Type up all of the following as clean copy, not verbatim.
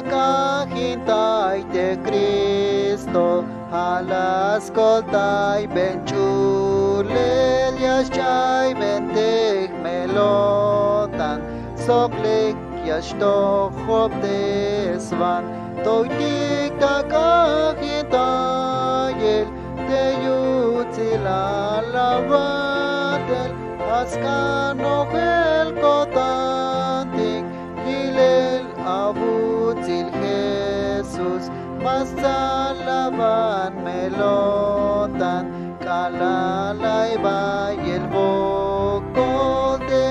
kakahintay de Cristo, halas koltay benchulel yaschay bentig melotan, soklik yashto hop desvan, toitik kakahintay te yutila lavatel, askano el kotantik, gilel abutil Jesus, masalaban melotan, kalalay bayel bokol, de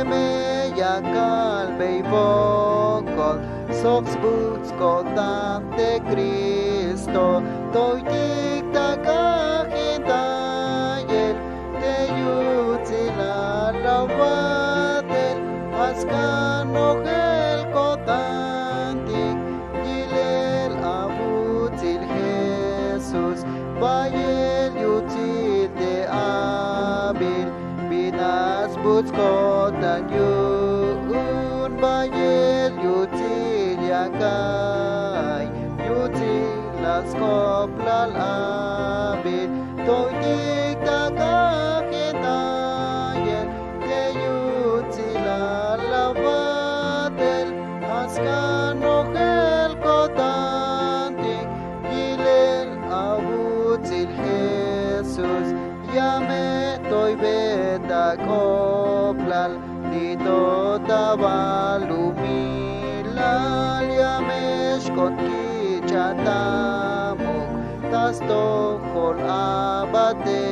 yakal bey bokol, sox boots kotan de Cristo, toitik takahintayel, te yutila lavatel, askano el kotantik, gilel abutil Jesus, bayel yutil de abil, binas buts kotan yun, bayel yutil yakay, yutil las koplal abil, toitik takahintayel, te yutila lavatel, askano el kotantik, gilel abutil Jesus, llame toy beta koplal, dito tabalumilal, llamesh kot kichatamuk, tas tohol abate